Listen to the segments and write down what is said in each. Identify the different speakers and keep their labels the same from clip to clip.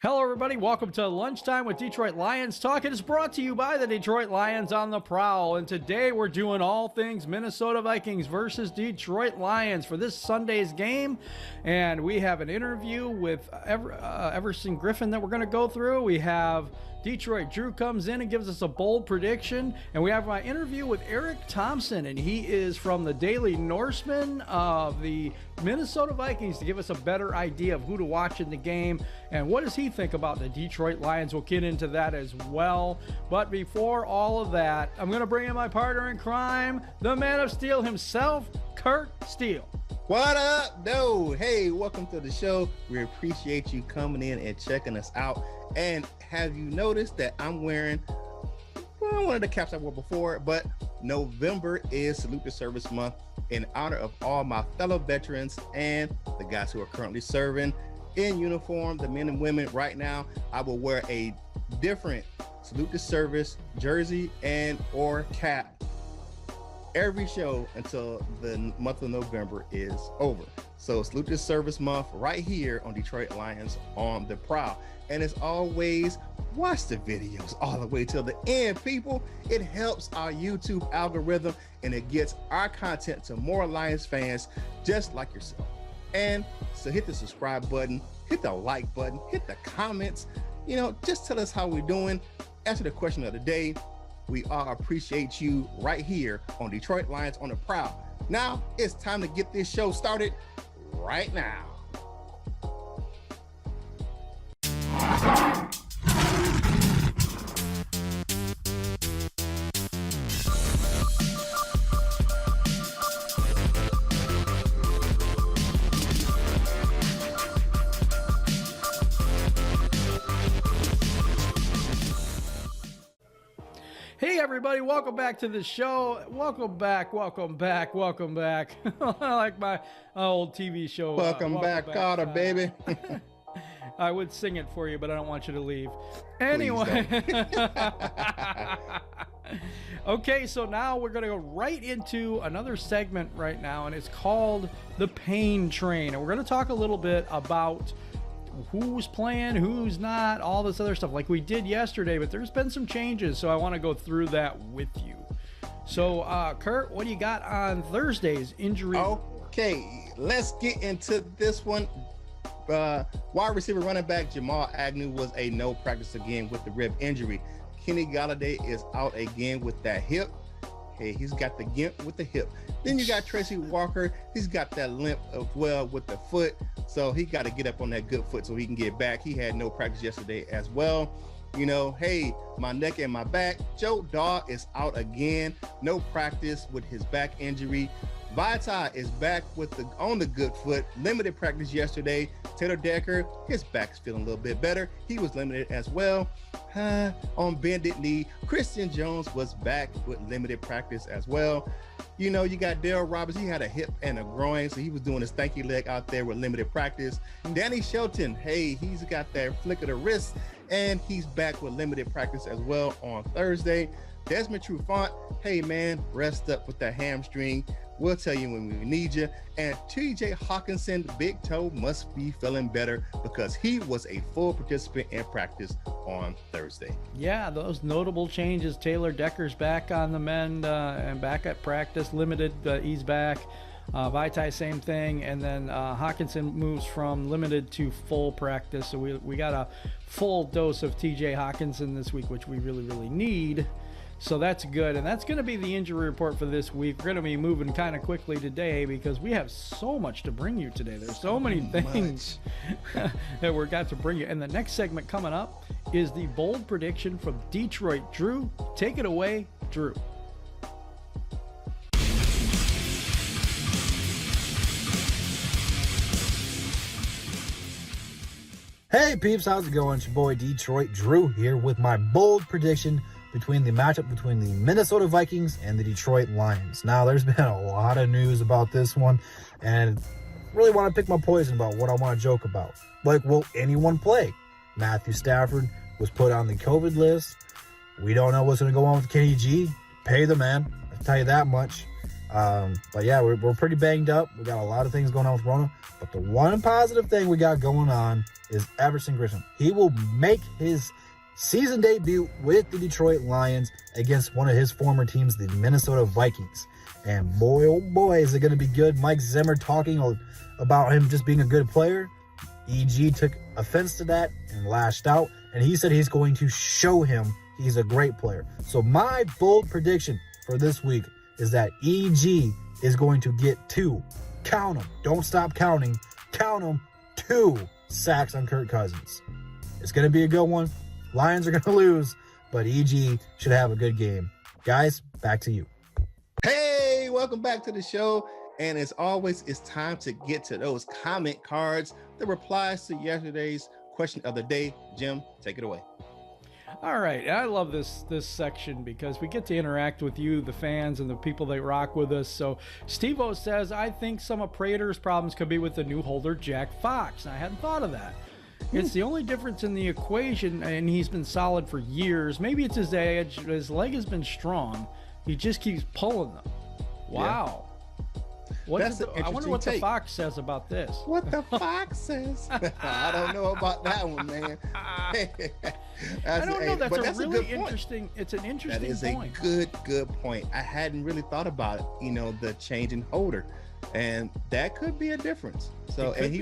Speaker 1: Hello, everybody. Welcome to Lunchtime with Detroit Lions Talk. It is brought to you by the Detroit Lions on the Prowl. And today we're doing all things Minnesota Vikings versus Detroit Lions for this Sunday's game. And we have an interview with Everson Griffin that we're going to go through. We have Detroit Drew comes in and gives us a bold prediction. And we have my interview with Eric Thompson, and he is from the Daily Norseman of the Minnesota Vikings to give us a better idea of who to watch in the game and what does he think about the Detroit Lions. We'll get into that as well. But before all of that, I'm going to bring in my partner in crime, the man of Steele himself, Kurt Steele.
Speaker 2: What up, though? Hey, welcome to the show. We appreciate you coming in and checking us out. And have you noticed that I'm wearing one of the caps I wore before, but November is Salute to Service Month in honor of all my fellow veterans and the guys who are currently serving in uniform, the men and women. Right now, I will wear a different Salute to Service jersey and or cap every show until the month of November is over. So Salute to Service Month right here on Detroit Lions on the Prowl. And as always, watch the videos all the way till the end, people. It helps our YouTube algorithm and it gets our content to more Lions fans just like yourself. And so hit the subscribe button, hit the like button, hit the comments, just tell us how we're doing. Answer the question of the day. We all appreciate you right here on Detroit Lions on the Prowl. Now it's time to get this show started right now.
Speaker 1: Hey everybody, welcome back to the show. Welcome back. I like my old TV show.
Speaker 2: Welcome back, Carter, baby.
Speaker 1: I would sing it for you, but I don't want you to leave. Anyway. Okay, so now we're going to go right into another segment right now, and it's called The Pain Train. And we're going to talk a little bit about who's playing, who's not, all this other stuff like we did yesterday, but there's been some changes, so I want to go through that with you. So, Kurt, what do you got on Thursday's injury?
Speaker 2: Okay, let's get into this one. Wide receiver running back Jamal Agnew was a no practice again with the rib injury. Kenny Galladay is out again with that hip. Hey, he's got the gimp with the hip. Then you got Tracy Walker. He's got that limp as well with the foot. So he got to get up on that good foot so he can get back. He had no practice yesterday as well. Hey, my neck and my back. Joe Daw is out again. No practice with his back injury. Vitae is back on the good foot. Limited practice yesterday. Taylor Decker, his back's feeling a little bit better. He was limited as well. On bended knee, Christian Jones was back with limited practice as well. You got Darryl Roberts. He had a hip and a groin, so he was doing his stanky leg out there with limited practice. Danny Shelton, hey, he's got that flick of the wrist, and he's back with limited practice as well on Thursday. Desmond Trufant, hey man, rest up with that hamstring. We'll tell you when we need you. And TJ Hawkinson, big toe, must be feeling better because he was a full participant in practice on Thursday.
Speaker 1: Yeah, those notable changes. Taylor Decker's back on the mend and back at practice. Limited, he's back. Vitae, same thing. And then Hawkinson moves from limited to full practice. So we got a full dose of TJ Hawkinson this week, which we really, really need. So that's good, and that's going to be the injury report for this week. We're going to be moving kind of quickly today because we have so much to bring you today. There's so many things that we're got to bring you. And the next segment coming up is the bold prediction from Detroit Drew. Take it away, Drew.
Speaker 3: Hey peeps, how's it going? It's your boy Detroit Drew here with my bold prediction between the matchup between the Minnesota Vikings and the Detroit Lions. Now, there's been a lot of news about this one, and really want to pick my poison about what I want to joke about. Like, will anyone play? Matthew Stafford was put on the COVID list. We don't know what's going to go on with Kenny G. Pay the man, I'll tell you that much. But yeah, we're pretty banged up. We got a lot of things going on with Rona. But the one positive thing we got going on is Everson Griffin. He will make his season debut with the Detroit Lions against one of his former teams, the Minnesota Vikings. And boy, oh boy, is it going to be good. Mike Zimmer talking about him just being a good player. EG took offense to that and lashed out. And he said he's going to show him he's a great player. So my bold prediction for this week is that EG is going to get 2. Count them. Don't stop counting. Count them. 2 sacks on Kirk Cousins. It's going to be a good one. Lions are going to lose, but EG should have a good game. Guys, back to you.
Speaker 2: Hey, welcome back to the show. And as always, it's time to get to those comment cards, the replies to yesterday's question of the day. Jim, take it away.
Speaker 1: All right, I love this section because we get to interact with you, the fans, and the people that rock with us. So Steve-O says, I think some of Prater's problems could be with the new holder, Jack Fox. I hadn't thought of that. It's the only difference in the equation, and he's been solid for years. Maybe it's his edge. His leg has been strong. He just keeps pulling them. Wow. I wonder what the Fox says about this.
Speaker 2: What the Fox says? I don't know about that one, man.
Speaker 1: I don't know. That's a really interesting. It's an interesting point.
Speaker 2: That is a good point. I hadn't really thought about it. You know, the change in holder, and that could be a difference. So, and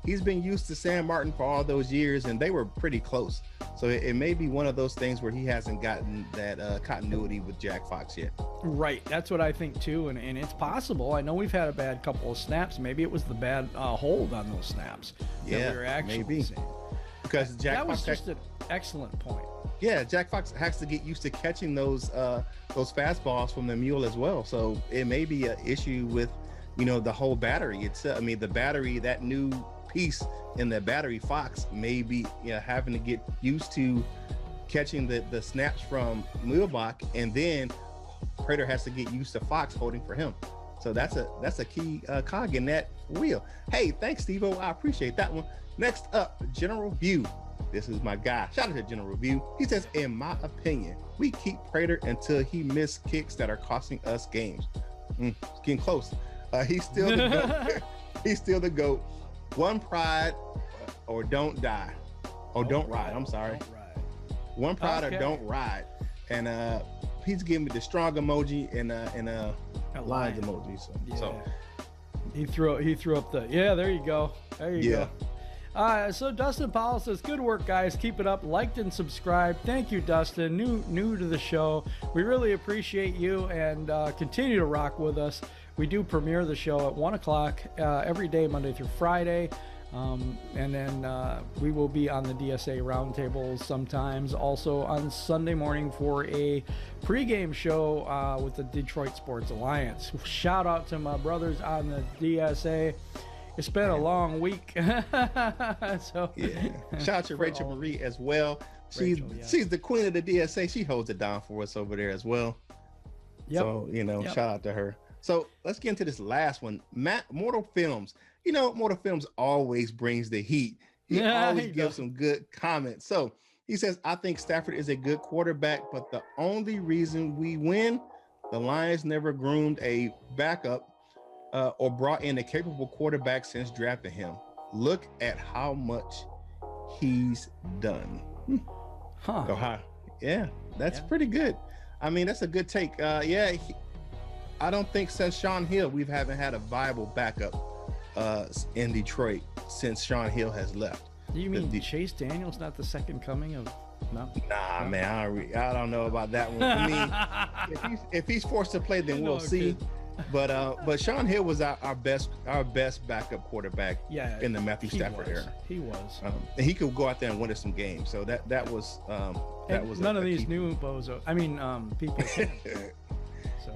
Speaker 2: he's been used to Sam Martin for all those years, and they were pretty close. So it may be one of those things where he hasn't gotten that continuity with Jack Fox yet.
Speaker 1: Right. That's what I think too. And it's possible. I know we've had a bad couple of snaps. Maybe it was the bad hold on those snaps that we were actually seeing.
Speaker 2: Because Jack Fox
Speaker 1: was just an excellent point.
Speaker 2: Yeah, Jack Fox has to get used to catching those fastballs from the mule as well. So it may be an issue with, you know, the whole battery. The battery, that new piece in the battery, Fox, may be having to get used to catching the snaps from Muehlbach, and then Prater has to get used to Fox holding for him. So that's a key cog in that wheel. Hey, thanks, Steve-O. I appreciate that one. Next up, General View. This is my guy. Shout out to General View. He says, in my opinion, we keep Prater until he missed kicks that are costing us games. Getting close. He's still the GOAT. He's still the GOAT. One pride or don't die. Or don't ride. I'm sorry.
Speaker 1: Don't ride.
Speaker 2: One pride or don't ride. And he's giving me the strong emoji and a lines emoji. So
Speaker 1: he threw up the there you go. There you go. So Dustin Powell says, good work, guys. Keep it up. Liked and subscribed. Thank you, Dustin. New to the show. We really appreciate you, and continue to rock with us. We do premiere the show at 1 o'clock every day, Monday through Friday. And then we will be on the DSA roundtables sometimes. Also on Sunday morning for a pregame show with the Detroit Sports Alliance. Shout out to my brothers on the DSA. It's been a long week. So
Speaker 2: shout out to Rachel Marie as well. She's the queen of the DSA. She holds it down for us over there as well. So shout out to her. So let's get into this last one. Mortal Films. You know, Mortal Films always brings the heat. He always gives some good comments. So he says, I think Stafford is a good quarterback, but the only reason we win, the Lions never groomed a backup or brought in a capable quarterback since drafting him. Look at how much he's done. Go high. Yeah, that's pretty good. I mean, that's a good take. I don't think since Sean Hill, we haven't had a viable backup in Detroit since Sean Hill has left.
Speaker 1: You mean Chase Daniel's not the second coming of? No.
Speaker 2: Nah, man, I don't know about that one. I mean, if he's forced to play, then we'll see. But Sean Hill was our best backup quarterback in the Matthew Stafford era.
Speaker 1: He was.
Speaker 2: And he could go out there and win us some games. So that was
Speaker 1: none of these new bozo. I mean, people.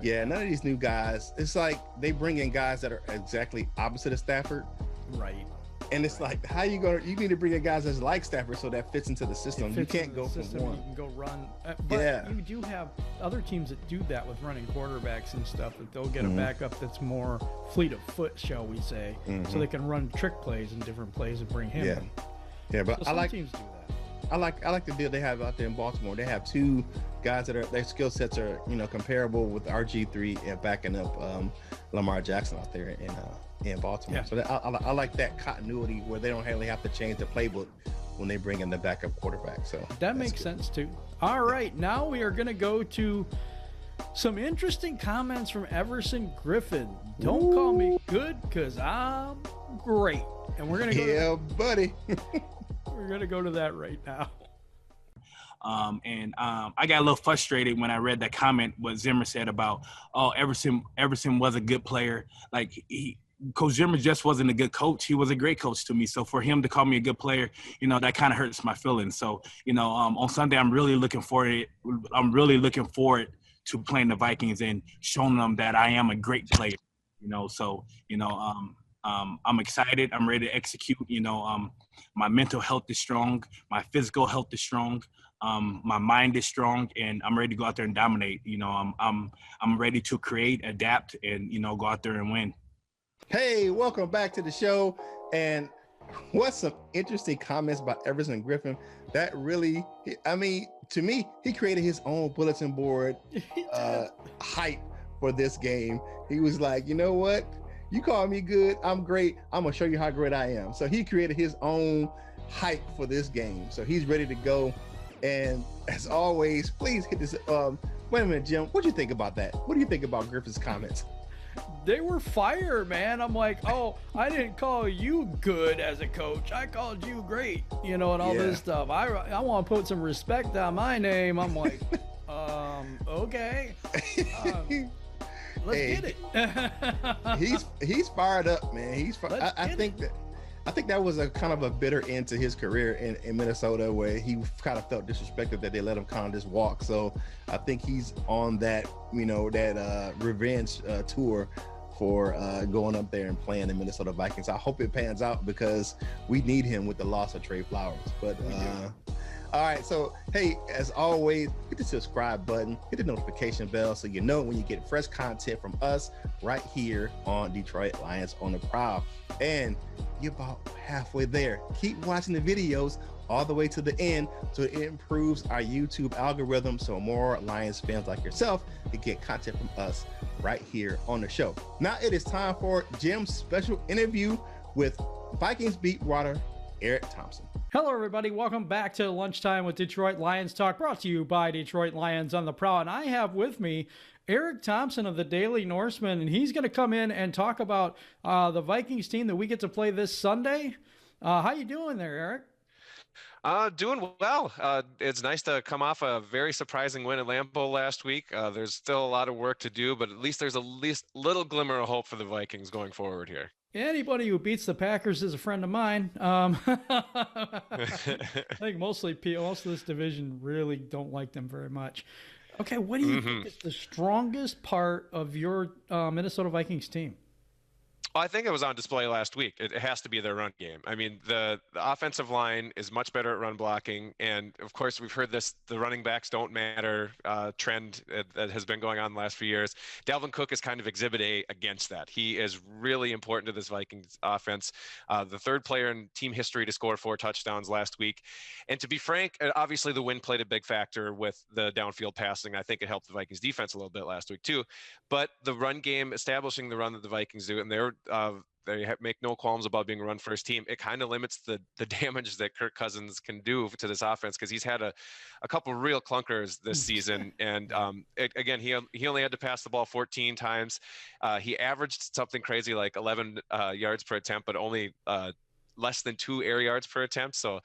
Speaker 2: None of these new guys. It's like they bring in guys that are exactly opposite of Stafford.
Speaker 1: Right.
Speaker 2: And it's like, how you need to bring in guys that's like Stafford so that fits into the system. You can't go from one.
Speaker 1: You can go run. But you do have other teams that do that with running quarterbacks and stuff, that they'll get a backup that's more fleet of foot, shall we say, so they can run trick plays and different plays and bring him in.
Speaker 2: Yeah, but
Speaker 1: so some teams do that.
Speaker 2: I like the deal they have out there in Baltimore. They have two guys that their skill sets are comparable with RG3 and backing up Lamar Jackson out there in Baltimore. Yeah. So I like that continuity where they don't really have to change the playbook when they bring in the backup quarterback. So
Speaker 1: that makes sense too. All right, now we are going to go to some interesting comments from Everson Griffin. Don't call me good because I'm great. And we're going to go
Speaker 2: buddy.
Speaker 1: We're going to go to that right now.
Speaker 4: I got a little frustrated when I read that comment, what Zimmer said about, Everson was a good player. Like, Coach Zimmer just wasn't a good coach. He was a great coach to me. So for him to call me a good player, that kind of hurts my feelings. So, on Sunday, I'm really looking forward to playing the Vikings and showing them that I am a great player, I'm excited. I'm ready to execute. My mental health is strong. My physical health is strong. My mind is strong, and I'm ready to go out there and dominate. I'm ready to create, adapt, and, go out there and win.
Speaker 2: Hey, welcome back to the show. And what's some interesting comments about Everson Griffin? That really, to me, he created his own bulletin board hype for this game. He was like, you know what? You call me good, I'm great. I'm gonna show you how great I am. So he created his own hype for this game. So he's ready to go. And as always, please hit this. Wait a minute, Jim. What do you think about that? What do you think about Griffin's comments?
Speaker 1: They were fire, man. I'm like, I didn't call you good as a coach. I called you great, and all this stuff. I want to put some respect on my name. I'm like, okay. Let's get it.
Speaker 2: he's fired up, man. I think that was a kind of a bitter end to his career in Minnesota, where he kind of felt disrespected that they let him kind of just walk. So I think he's on that, revenge tour for going up there and playing the Minnesota Vikings. I hope it pans out because we need him with the loss of Trey Flowers. But all right, so hey, as always, hit the subscribe button, hit the notification bell so you know when you get fresh content from us right here on Detroit Lions on the Prowl. And you're about halfway there. Keep watching the videos all the way to the end so it improves our YouTube algorithm so more Lions fans like yourself can get content from us right here on the show. Now it is time for Jim's special interview with Vikings beat writer Eric Thompson.
Speaker 1: Hello, everybody. Welcome back to Lunchtime with Detroit Lions Talk, brought to you by Detroit Lions on the Prowl. And I have with me Eric Thompson of the Daily Norseman, and he's going to come in and talk about the Vikings team that we get to play this Sunday. How you doing there, Eric?
Speaker 5: Doing well. It's nice to come off a very surprising win at Lambeau last week. There's still a lot of work to do, but at least there's little glimmer of hope for the Vikings going forward here.
Speaker 1: Anybody who beats the Packers is a friend of mine. I think most of this division really don't like them very much. Okay, what do you think is the strongest part of your Minnesota Vikings team?
Speaker 5: Well, I think it was on display last week. It has to be their run game. I mean, the offensive line is much better at run blocking. And, of course, we've heard this, the running backs don't matter trend that has been going on the last few years. Dalvin Cook is kind of exhibit A against that. He is really important to this Vikings offense. The third player in team history to score 4 touchdowns last week. And to be frank, obviously the win played a big factor with the downfield passing. I think it helped the Vikings defense a little bit last week too. But the run game, establishing the run that the Vikings do, and they make no qualms about being a run-first team. It kind of limits the damage that Kirk Cousins can do to this offense because he's had a couple real clunkers this season. And again, he only had to pass the ball 14 times. He averaged something crazy like 11 yards per attempt, but only less than 2 air yards per attempt. So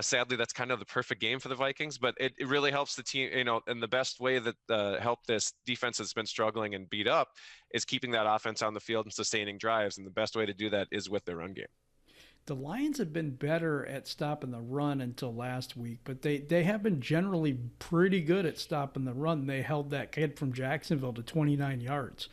Speaker 5: sadly, that's kind of the perfect game for the Vikings, but it really helps the team, and the best way that help this defense that's been struggling and beat up is keeping that offense on the field and sustaining drives. And the best way to do that is with their run game.
Speaker 1: The Lions have been better at stopping the run until last week, but they have been generally pretty good at stopping the run. They held that kid from Jacksonville to 29 yards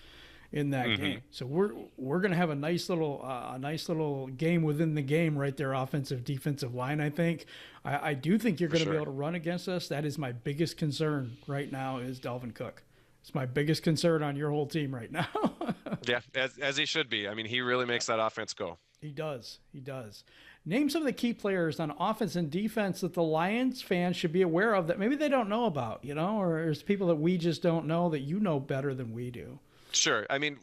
Speaker 1: in that game. So we're going to have a nice little game within the game right there, offensive defensive line. I think I do think you're going to be able to run against us. That is my biggest concern right now is Dalvin Cook. It's my biggest concern on your whole team right now.
Speaker 5: Yeah, as he should be. I mean, he really makes that offense go.
Speaker 1: He does. Name some of the key players on offense and defense that the Lions fans should be aware of that maybe they don't know about, or there's people that we just don't know that you know better than we do.
Speaker 5: Sure. I mean,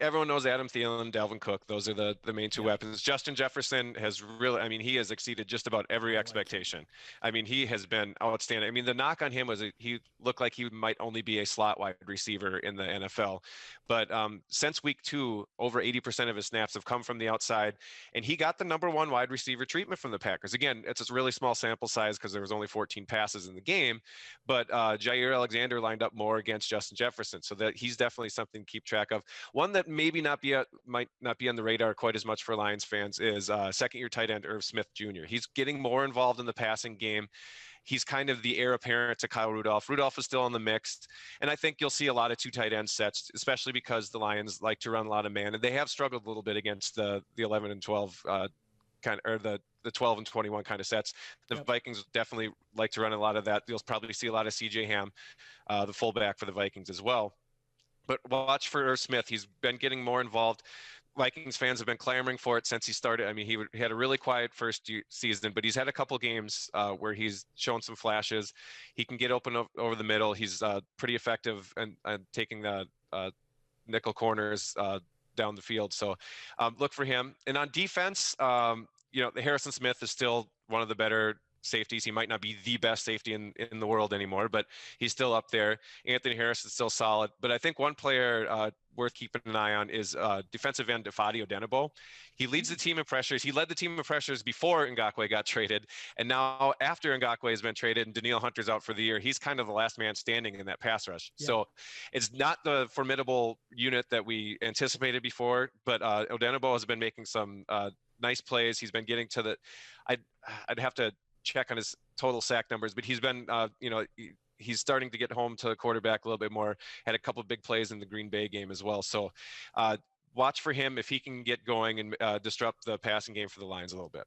Speaker 5: everyone knows Adam Thielen, Dalvin Cook. Those are the main two weapons. Justin Jefferson has really, I mean, he has exceeded just about every expectation. I mean, he has been outstanding. I mean, the knock on him was he looked like he might only be a slot wide receiver in the NFL. But since week 2, over 80% of his snaps have come from the outside, and he got the #1 wide receiver treatment from the Packers. Again, it's a really small sample size because there was only 14 passes in the game, but Jair Alexander lined up more against Justin Jefferson, so that he's definitely something to keep track of. One that maybe might not be on the radar quite as much for Lions fans is second-year tight end Irv Smith Jr. He's getting more involved in the passing game. He's kind of the heir apparent to Kyle Rudolph. Rudolph is still in the mix, and I think you'll see a lot of 2 tight end sets, especially because the Lions like to run a lot of man, and they have struggled a little bit against the 11 and 12 the 12 and 21 kind of sets. The Vikings definitely like to run a lot of that. You'll probably see a lot of CJ Ham, the fullback for the Vikings as well. But watch for Irv Smith. He's been getting more involved. Vikings fans have been clamoring for it since he started. I mean, he had a really quiet first season, but he's had a couple games where he's shown some flashes. He can get open over the middle. He's pretty effective and taking the nickel corners down the field. So look for him. And on defense, the Harrison Smith is still one of the better safeties. He might not be the best safety in the world anymore, but he's still up there. Anthony Harris is still solid. But I think one player worth keeping an eye on is defensive end Ifeadi Odenigbo. He leads the team in pressures. He led the team in pressures before Ngakoue got traded. And now after Ngakoue has been traded and Danielle Hunter's out for the year, he's kind of the last man standing in that pass rush. Yeah. So it's not the formidable unit that we anticipated before, but Odenigbo has been making some nice plays. He's been getting to the I'd have to check on his total sack numbers, but he's been he's starting to get home to the quarterback a little bit more. Had a couple of big plays in the Green Bay game as well. So watch for him if he can get going and disrupt the passing game for the Lions a little bit.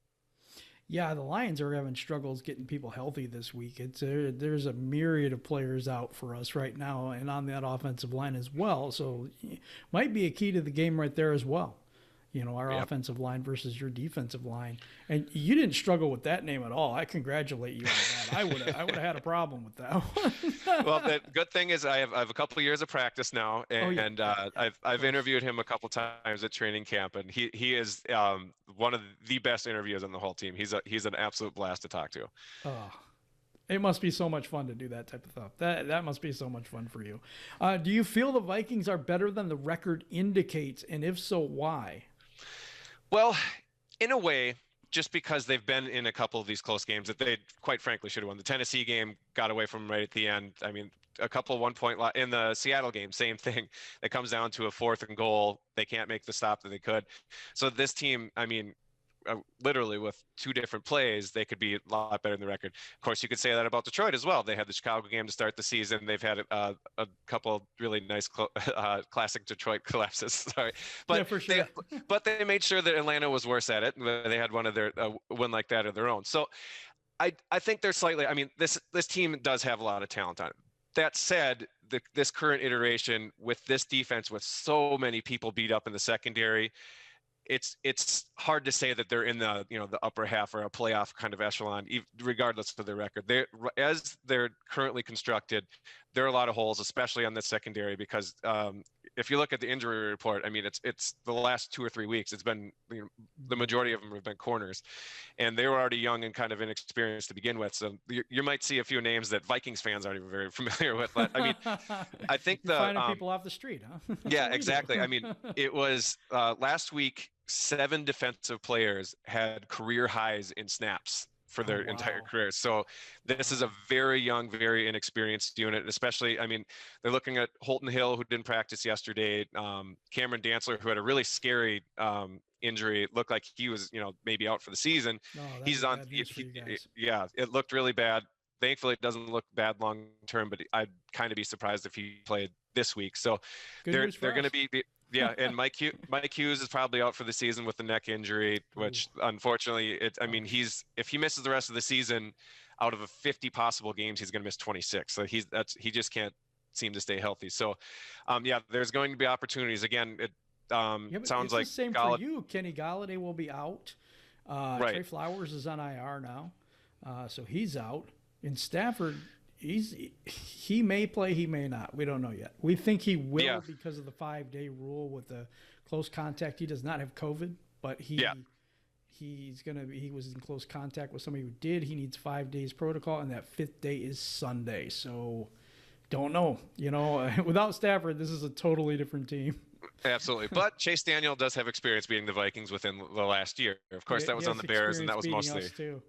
Speaker 1: Yeah, the Lions are having struggles getting people healthy this week. There's a myriad of players out for us right now and on that offensive line as well. So might be a key to the game right there as well. Our offensive line versus your defensive line. And you didn't struggle with that name at all. I congratulate you on that. I would have had a problem with that one.
Speaker 5: Well, the good thing is I have a couple of years of practice now, and I've interviewed him a couple times at training camp, and he is one of the best interviewers on the whole team. He's an absolute blast to talk to.
Speaker 1: Oh. It must be so much fun to do that type of stuff. That must be so much fun for you. Do you feel the Vikings are better than the record indicates, and if so, why?
Speaker 5: Well, in a way, just because they've been in a couple of these close games that they quite frankly should have won. The Tennessee game got away from them right at the end. I mean, a couple 1-point in the Seattle game, same thing. It comes down to a 4th and goal. They can't make the stop that they could. So this team, I mean, literally with 2 different plays, they could be a lot better than the record. Of course, you could say that about Detroit as well. They had the Chicago game to start the season. They've had a couple of really nice classic Detroit collapses. Sorry, but
Speaker 1: yeah, for sure.
Speaker 5: they made sure that Atlanta was worse at it. They had one of their win like that of their own. So I think they're slightly. I mean, this team does have a lot of talent on it. That said, this current iteration with this defense, with so many people beat up in the secondary, it's hard to say that they're in the the upper half or a playoff kind of echelon, regardless of their record. As they're currently constructed, there are a lot of holes, especially on the secondary, because if you look at the injury report, I mean, it's the last 2 or 3 weeks, it's been the majority of them have been corners, and they were already young and kind of inexperienced to begin with. So you might see a few names that Vikings fans aren't even very familiar with. But I mean, I think
Speaker 1: finding people off the street, huh?
Speaker 5: Yeah, exactly. I mean, it was last week. 7 defensive players had career highs in snaps for their entire career. So this is a very young, very inexperienced unit, especially, I mean, they're looking at Holton Hill, who didn't practice yesterday, Cameron Dantzler, who had a really scary injury. It looked like he was, maybe out for the season. He's on, yeah, it looked really bad. Thankfully, it doesn't look bad long term, but I'd kind of be surprised if he played this week. So they're going to be... Yeah, and Mike Hughes is probably out for the season with the neck injury, which unfortunately, if he misses the rest of the season, out of 50 possible games, he's going to miss 26. So he just can't seem to stay healthy. So, there's going to be opportunities. Again, it sounds like
Speaker 1: the same for you. Kenny Golladay will be out. Trey Flowers is on IR now, so he's out. And Stafford, he may play, he may not. We don't know yet. We think he will because of the 5-day rule with the close contact. He does not have COVID, but he was in close contact with somebody who did. He needs 5 days protocol, and that 5th day is Sunday. So don't know. Without Stafford, this is a totally different team.
Speaker 5: Absolutely. But Chase Daniel does have experience beating the Vikings within the last year. Of course, that was on the Bears, and that was mostly
Speaker 1: us too.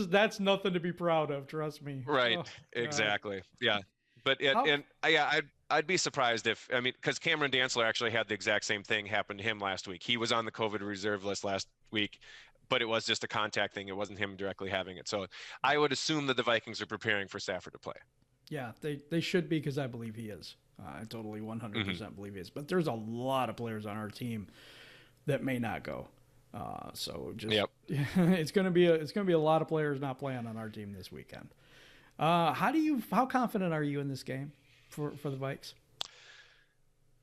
Speaker 1: That's nothing to be proud of, trust me.
Speaker 5: Right. Exactly. Yeah. But I'd be surprised because Cameron Dantzler actually had the exact same thing happen to him last week. He was on the COVID reserve list last week, but it was just a contact thing. It wasn't him directly having it. So I would assume that the Vikings are preparing for Stafford to play.
Speaker 1: Yeah, they should be, because I believe he is. I totally 100% believe he is. But there's a lot of players on our team that may not go. So it's going to be a lot of players not playing on our team this weekend. How confident are you in this game for the Vikes?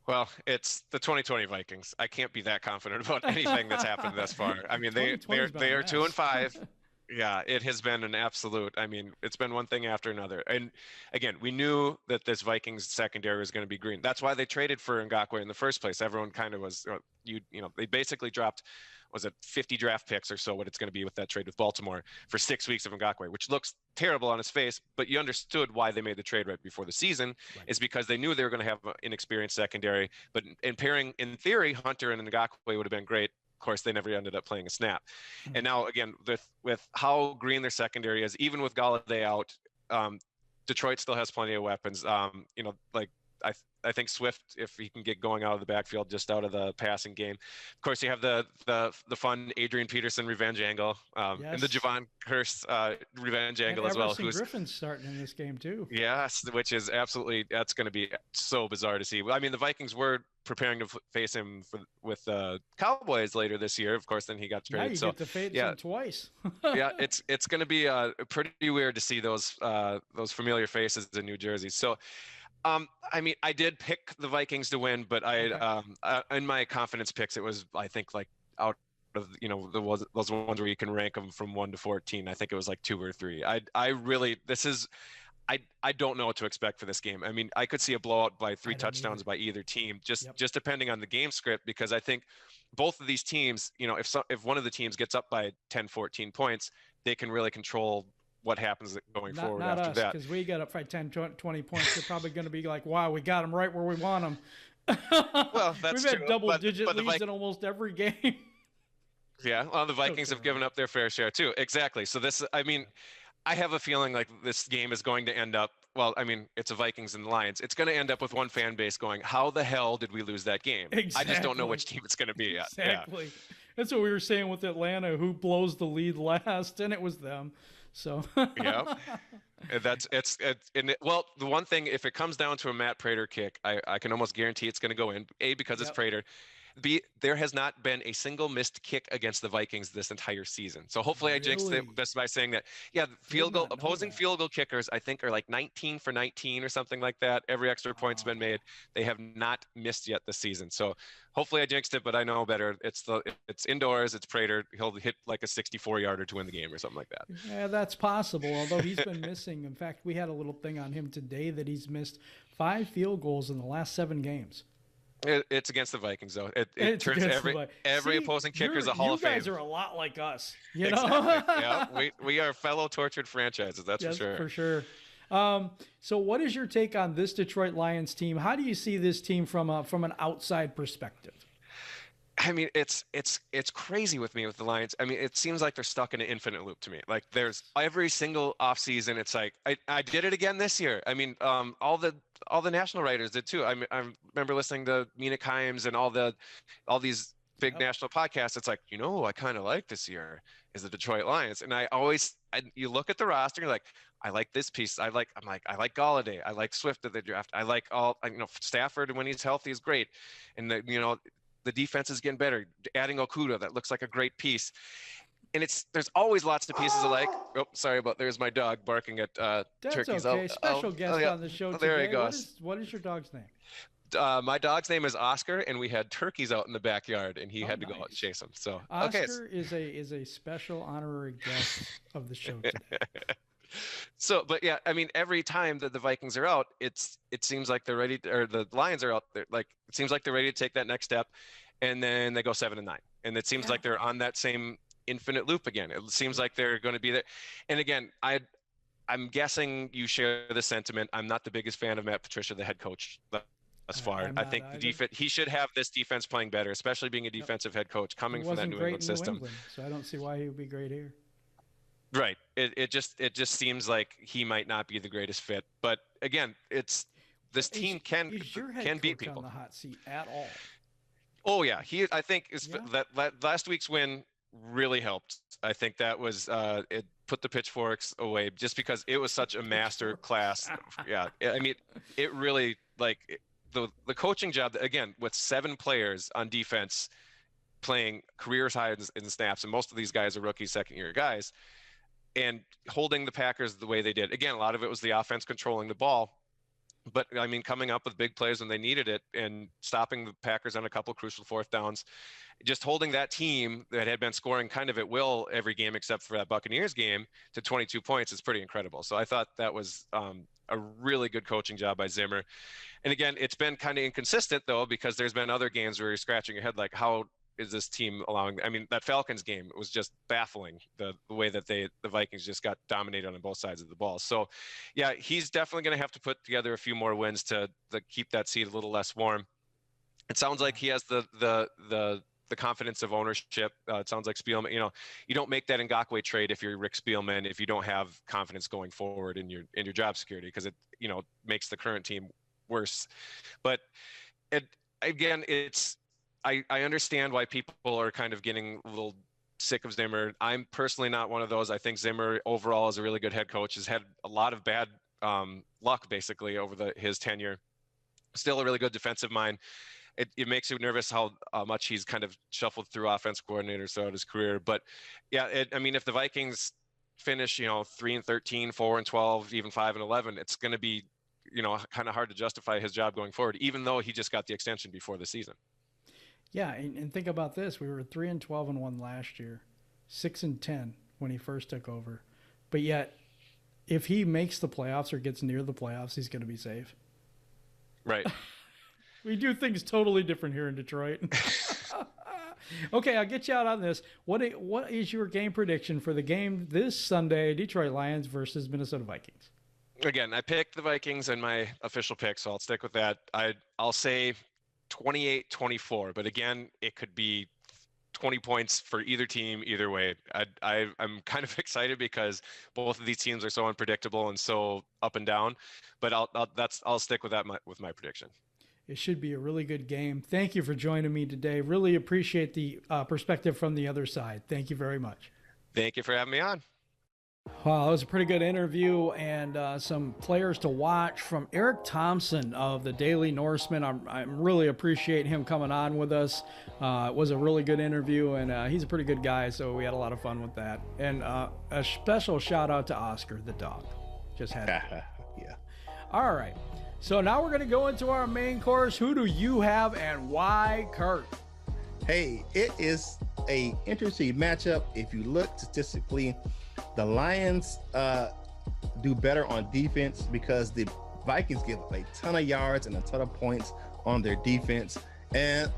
Speaker 5: Well, it's the 2020 Vikings. I can't be that confident about anything that's happened thus far. I mean, they are 2-5. Yeah, it has been an absolute. I mean, it's been one thing after another. And again, we knew that this Vikings secondary was going to be green. That's why they traded for Ngakoue in the first place. Everyone kind of was, they basically dropped, was it 50 draft picks or so, what it's going to be with that trade with Baltimore for 6 weeks of Ngakoue, which looks terrible on his face, but you understood why they made the trade right before the season, is because they knew they were going to have an inexperienced secondary. But in pairing, in theory, Hunter and Ngakoue would have been great. Of course, they never ended up playing a snap. And now, again, with how green their secondary is, even with Galladay out, Detroit still has plenty of weapons. I think Swift, if he can get going out of the backfield, just out of the passing game. Of course, you have the fun Adrian Peterson revenge angle, and the Javon Hurst revenge angle as well.
Speaker 1: Everson Griffin's starting in this game too.
Speaker 5: Yes, which is that's going to be so bizarre to see. I mean, the Vikings were preparing to face him with the Cowboys later this year. Of course, then he got traded.
Speaker 1: You get to face him twice.
Speaker 5: Yeah, it's going to be pretty weird to see those familiar faces in New Jersey. So. I mean, I did pick the Vikings to win, but in my confidence picks, it was, I think, like out of, those ones where you can rank them from 1 to 14. I think it was like 2 or 3. I don't know what to expect for this game. I mean, I could see a blowout by 3 touchdowns by either team, just depending on the game script, because I think both of these teams, if one of the teams gets up by 10, 14 points, they can really control what happens going forward after that.
Speaker 1: Because we got up by 10, 20 points. They're probably going to be like, wow, we got them right where we want them.
Speaker 5: Well, that's
Speaker 1: We've
Speaker 5: true.
Speaker 1: had double-digit leads in almost every game.
Speaker 5: Yeah, well, the Vikings have given up their fair share too. Exactly. So I have a feeling like this game is going to end up, well, I mean, it's a Vikings and Lions. It's going to end up with one fan base going, how the hell did we lose that game?
Speaker 1: Exactly.
Speaker 5: I just don't know which team it's going to be yet.
Speaker 1: Exactly.
Speaker 5: Yeah.
Speaker 1: That's what we were saying with Atlanta, who blows the lead last, and it was them. So
Speaker 5: yeah, well, the one thing, if it comes down to a Matt Prater kick, I can almost guarantee it's going to go in. A, because it's Prater. B, there has not been a single missed kick against the Vikings this entire season. So hopefully I jinxed it just by saying that. Yeah, opposing field goal kickers, I think, are like 19 for 19 or something like that. Every extra point's been made. They have not missed yet this season. So hopefully I jinxed it, but I know better. It's indoors. It's Prater. He'll hit like a 64-yarder to win the game or something like that.
Speaker 1: Yeah, that's possible. Although he's been missing. In fact, we had a little thing on him today that he's missed 5 field goals in the last 7 games.
Speaker 5: It's against the Vikings, though. It turns every opposing kicker is a Hall of Fame.
Speaker 1: You guys are a lot like us. You
Speaker 5: know?
Speaker 1: Exactly.
Speaker 5: Yeah, we are fellow tortured franchises. That's for sure.
Speaker 1: For sure. So, what is your take on this Detroit Lions team? How do you see this team from an outside perspective?
Speaker 5: I mean, it's crazy with me with the Lions. I mean, it seems like they're stuck in an infinite loop to me. Like there's every single offseason, it's like I did it again this year. I mean, all the national writers did too. I remember listening to Mina Kimes and all these big national podcasts. It's like, I kind of like this year is the Detroit Lions. And you look at the roster, you're like, I like this piece. I like Galladay. I like Swift at the draft. I like Stafford when he's healthy is great. And the defense is getting better. Adding Okuda, that looks like a great piece. And there's always lots of pieces alike. Oh, sorry there's my dog barking at turkeys.
Speaker 1: That's okay. Special guest on the show today.
Speaker 5: There he goes.
Speaker 1: What is your dog's name?
Speaker 5: My dog's name is Oscar, and we had turkeys out in the backyard, and he had to go out and
Speaker 1: Nice.
Speaker 5: chase them. So
Speaker 1: Oscar is a special honorary guest of the show today.
Speaker 5: So, but yeah, I mean, every time that the Vikings are out, it seems like they're ready, or the Lions are out there. Like, it seems like they're ready to take that next step, and then they go 7-9, and it seems like they're on that same infinite loop again. It seems like they're going to be there. And again, I'm guessing you share the sentiment. I'm not the biggest fan of Matt Patricia, the head coach, thus far. I think the defense, he should have this defense playing better, especially being a defensive head coach coming from that New England system.
Speaker 1: So I don't see why he would be great here.
Speaker 5: Right. It just seems like he might not be the greatest fit. But again, this team can beat people.
Speaker 1: On the hot seat at all?
Speaker 5: Oh yeah, I think that last week's win really helped. I think that was it put the pitchforks away, just because it was such a master class. Yeah, I mean, it really, like, the coaching job, again, with 7 players on defense playing careers high in snaps, and most of these guys are rookie, second-year guys, and holding the Packers the way they did. Again, a lot of it was the offense controlling the ball, but I mean, coming up with big plays when they needed it and stopping the Packers on a couple of crucial fourth downs, just holding that team that had been scoring kind of at will every game except for that Buccaneers game to 22 points is pretty incredible. So I thought that was a really good coaching job by Zimmer. And again, it's been kind of inconsistent though, because there's been other games where you're scratching your head like, how is this team allowing? I mean, that Falcons game, it was just baffling, the way that the Vikings just got dominated on both sides of the ball. So yeah, he's definitely going to have to put together a few more wins to keep that seat a little less warm. It sounds like he has the confidence of ownership. It sounds like Spielman, you don't make that Ngakoue trade if you're Rick Spielman, if you don't have confidence going forward in your job security, because it, makes the current team worse. But I understand why people are kind of getting a little sick of Zimmer. I'm personally not one of those. I think Zimmer overall is a really good head coach, has had a lot of bad luck basically over his tenure. Still a really good defensive mind. It makes you nervous how much he's kind of shuffled through offense coordinators throughout his career. But yeah, I mean, if the Vikings finish, 3-13, 4-12, even 5-11, it's going to be, kind of hard to justify his job going forward, even though he just got the extension before the season.
Speaker 1: Yeah, and think about this: we were 3-12-1 last year, 6-10 when he first took over. But yet, if he makes the playoffs or gets near the playoffs, he's going to be safe.
Speaker 5: Right.
Speaker 1: We do things totally different here in Detroit. Okay, I'll get you out on this. What is your game prediction for the game this Sunday, Detroit Lions versus Minnesota Vikings?
Speaker 5: Again, I picked the Vikings in my official pick, so I'll stick with that. I'll say 28-24, but again, it could be 20 points for either team, either way. I'm kind of excited because both of these teams are so unpredictable and so up and down, but I'll stick with that with my prediction.
Speaker 1: It should be a really good game. Thank you for joining me today. Really appreciate the perspective from the other side. Thank you very much.
Speaker 5: Thank you for having me on.
Speaker 1: Wow, that was a pretty good interview, and some players to watch from Eric Thompson of the Daily Norseman. I really appreciate him coming on with us. It was a really good interview, and he's a pretty good guy, so we had a lot of fun with that. And a special shout out to Oscar, the dog. Just had to.
Speaker 2: Yeah.
Speaker 1: All right. So now we're going to go into our main course. Who do you have and why, Kurt?
Speaker 2: Hey, it is a interesting matchup. If you look statistically, the Lions do better on defense because the Vikings give a ton of yards and a ton of points on their defense, and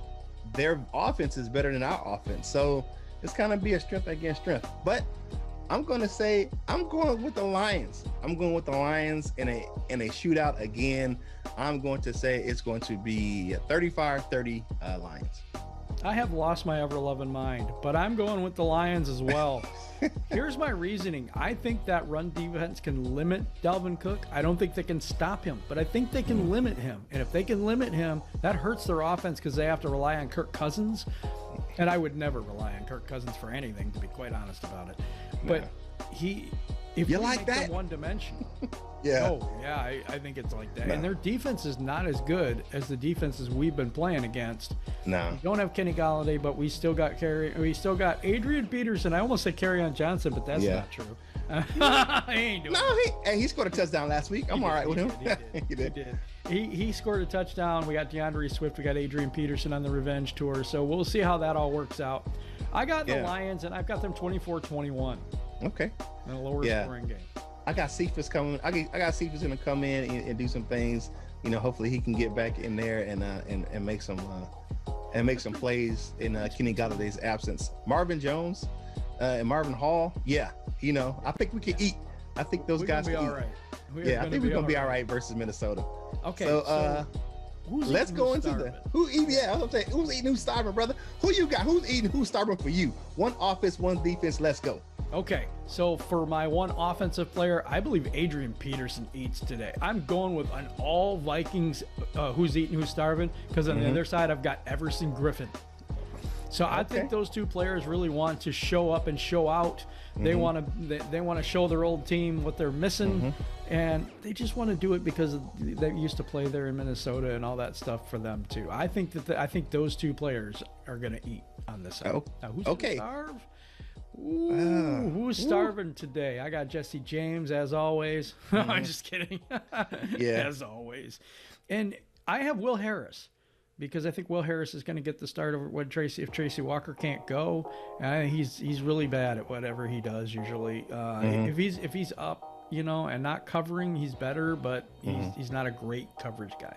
Speaker 2: their offense is better than our offense. So it's kind of be a strength against strength. But I'm going to say I'm going with the Lions. I'm going with the Lions in a shootout again. I'm going to say it's going to be 35-30 Lions.
Speaker 1: I have lost my ever-loving mind, but I'm going with the Lions as well. Here's my reasoning. I think that run defense can limit Dalvin Cook. I don't think they can stop him, but I think they can limit him. And if they can limit him, that hurts their offense because they have to rely on Kirk Cousins. And I would never rely on Kirk Cousins for anything, to be quite honest about it. But If
Speaker 2: You
Speaker 1: we
Speaker 2: like
Speaker 1: make
Speaker 2: that?
Speaker 1: them one-dimensional.
Speaker 2: Yeah.
Speaker 1: Oh, yeah, I think it's like that.
Speaker 2: No.
Speaker 1: And their defense is not as good as the defenses we've been playing against.
Speaker 2: No.
Speaker 1: We don't have Kenny Galladay, but we still got Adrian Peterson. I almost said Kerryon Johnson, but that's not true. He ain't doing
Speaker 2: He scored a touchdown last week. I'm all right with him.
Speaker 1: He did. He scored a touchdown. We got DeAndre Swift. We got Adrian Peterson on the revenge tour. So we'll see how that all works out. I got the Lions, and I've got them 24-21.
Speaker 2: Okay.
Speaker 1: In a lower scoring game.
Speaker 2: I got Cephas coming. I got Cephas going to come in and do some things. You know, hopefully he can get back in there and make some plays in Kenny Galladay's absence. Marvin Jones and Marvin Hall. Yeah, you know, I think we can eat. I think those guys can eat.
Speaker 1: All right.
Speaker 2: I think we're gonna be all right versus Minnesota.
Speaker 1: Okay.
Speaker 2: So let's go into who's eating who's starving, brother. Who you got? Who's eating who's starving for you? One offense, one defense. Let's go.
Speaker 1: Okay, so for my one offensive player, I believe Adrian Peterson eats today. I'm going with an all Vikings who's eating, who's starving, because on the other side, I've got Everson, Griffin. So I think those two players really want to show up and show out. They want to show their old team what they're missing, and they just want to do it because they used to play there in Minnesota and all that stuff for them too. I think those two players are going to eat on this side. Now, who's going to starve? Who's starving today? I got Jesse James, as always. I'm just kidding. As always. And I have Will Harris, because I think Will Harris is going to get the start of what if Tracy Walker can't go. He's really bad at whatever he does usually. If he's up, you know, and not covering, he's better, but he's not a great coverage guy.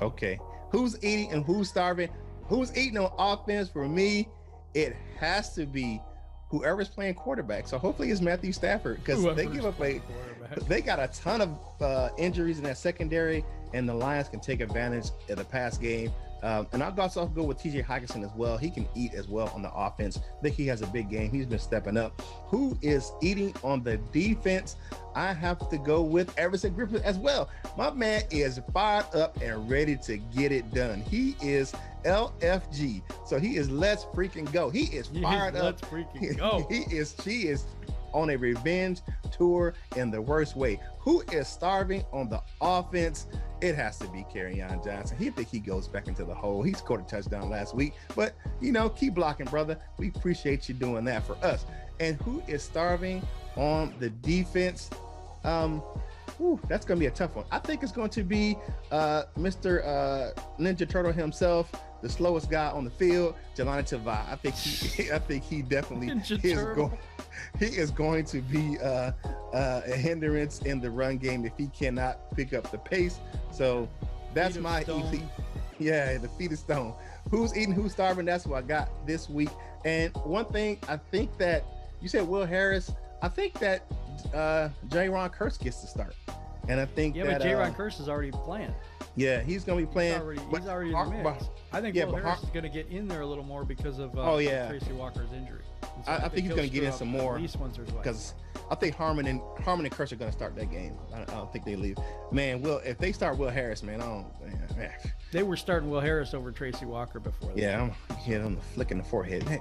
Speaker 2: Okay. Who's eating and who's starving? Who's eating on offense? For me, it has to be whoever's playing quarterback. So hopefully it's Matthew Stafford, because they got a ton of injuries in that secondary, and the Lions can take advantage of the pass game. And I'll also go with TJ Hockenson as well. He can eat as well on the offense. I think he has a big game. He's been stepping up. Who is eating on the defense? I have to go with Everson Griffin as well. My man is fired up and ready to get it done. He is LFG. So he is let's freaking go. He is fired up.
Speaker 1: Let's freaking go.
Speaker 2: She is on a revenge tour in the worst way. Who is starving on the offense? It has to be Kerryon Johnson. He think he goes back into the hole. He scored a touchdown last week, but you know, keep blocking, brother. We appreciate you doing that for us. And who is starving on the defense? That's gonna be a tough one. I think it's going to be Mr. Ninja Turtle himself, the slowest guy on the field, Jelani Tavai. I think he definitely is going to be a hindrance in the run game if he cannot pick up the pace. So that's my elite. Yeah, the feet of stone. Who's eating, who's starving? That's what I got this week. And one thing, I think that you said Will Harris. I think that J-Ron Kearse gets to start. And I think
Speaker 1: but J-Ron Kearse is already playing.
Speaker 2: Yeah, he's going to be playing.
Speaker 1: He's already in the mix. I think Will Harris is going to get in there a little more because of Tracy Walker's injury. So
Speaker 2: I think he's going to get in some more.
Speaker 1: At least once or twice. Because
Speaker 2: I think Harmon and Kearse are going to start that game. I don't think they leave. Man, if they start Will Harris, man,
Speaker 1: They were starting Will Harris over Tracy Walker before that.
Speaker 2: Yeah, I'm flicking the forehead. Hey.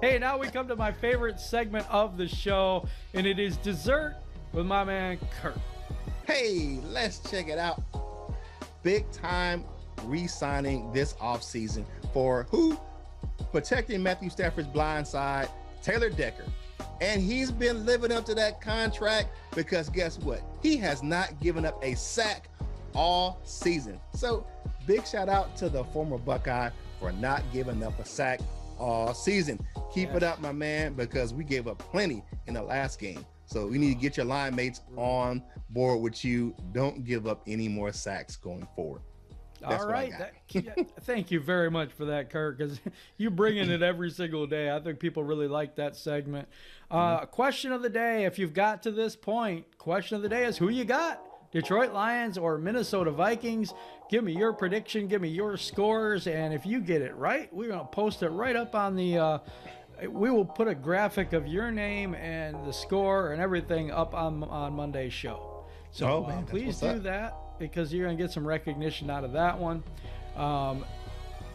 Speaker 1: Hey, now we come to my favorite segment of the show, and it is Dessert with my man Kurt.
Speaker 2: Hey, let's check it out. Big time re-signing this offseason for who? Protecting Matthew Stafford's blind side, Taylor Decker. And he's been living up to that contract because guess what? He has not given up a sack all season. So big shout out to the former Buckeye for not giving up a sack all season. Keep it up, my man, because we gave up plenty in the last game. So we need to get your line mates on board with you. Don't give up any more sacks going forward. That's
Speaker 1: all right. Thank you very much for that, Kurt, because you bring in it every single day. I think people really like that segment. Question of the day, if you've got to this point, question of the day is who you got? Detroit Lions or Minnesota Vikings? Give me your prediction. Give me your scores. And if you get it right, we're going to post it right up on the we will put a graphic of your name and the score and everything up on Monday's show. So please do that, because you're going to get some recognition out of that one.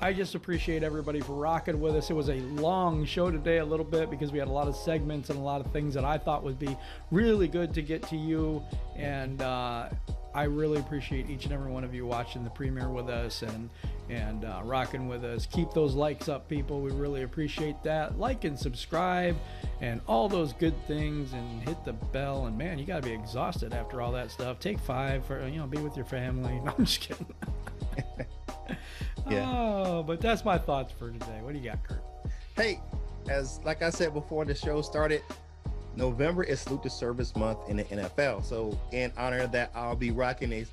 Speaker 1: I just appreciate everybody for rocking with us. It was a long show today, a little bit, because we had a lot of segments and a lot of things that I thought would be really good to get to you. And I really appreciate each and every one of you watching the premiere with us and rocking with us. Keep those likes up, people. We really appreciate that. Like and subscribe and all those good things, and hit the bell. And man, you got to be exhausted after all that stuff. Take 5 for, be with your family. No, I'm just kidding.
Speaker 2: Yeah.
Speaker 1: Oh, but that's my thoughts for today. What do you got, Kurt?
Speaker 2: Hey, like I said before the show started, November is Salute to Service month in the NFL. So in honor of that, I'll be rocking a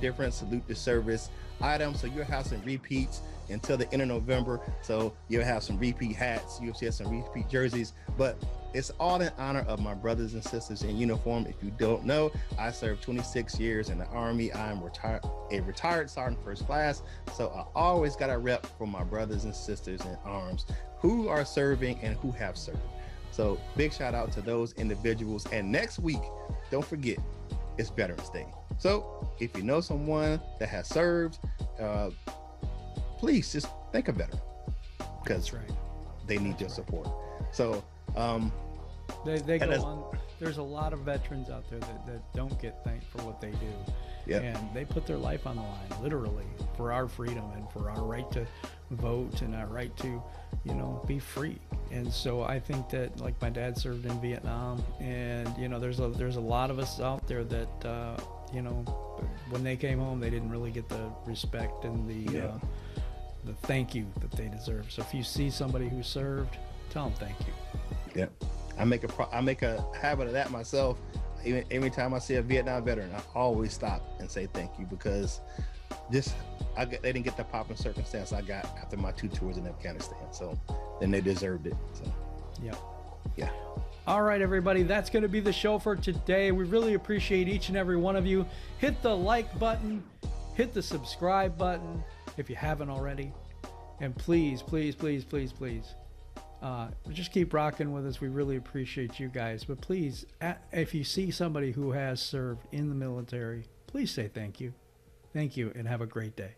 Speaker 2: different Salute to Service items. So you'll have some repeats until the end of November. So you'll have some repeat hats, you'll see some repeat jerseys, but it's all in honor of my brothers and sisters in uniform. If you don't know, I served 26 years in the Army. I'm a retired Sergeant First Class. So I always got a rep for my brothers and sisters in arms who are serving and who have served. So big shout out to those individuals. And next week, don't forget, it's Veterans Day. So if you know someone that has served, please just think of veteran, because they need your support. So
Speaker 1: they go on. There's a lot of veterans out there that don't get thanked for what they do.
Speaker 2: Yep.
Speaker 1: And they put their life on the line, literally, for our freedom and for our right to vote and our right to, be free. And so I think that, like, my dad served in Vietnam, and there's a lot of us out there that when they came home, they didn't really get the respect and the thank you that they deserve. So if you see somebody who served, tell them thank you.
Speaker 2: Yeah, I make a habit of that myself. Even every time I see a Vietnam veteran, I always stop and say thank you, because they didn't get the pop and circumstance I got after my 2 tours in Afghanistan. So then they deserved it. So yeah.
Speaker 1: All right, everybody, that's going to be the show for today. We really appreciate each and every one of you. Hit the like button, hit the subscribe button if you haven't already, and please, please, please, please, please, just keep rocking with us. We really appreciate you guys. But please, if you see somebody who has served in the military, please say thank you. Thank you, and have a great day.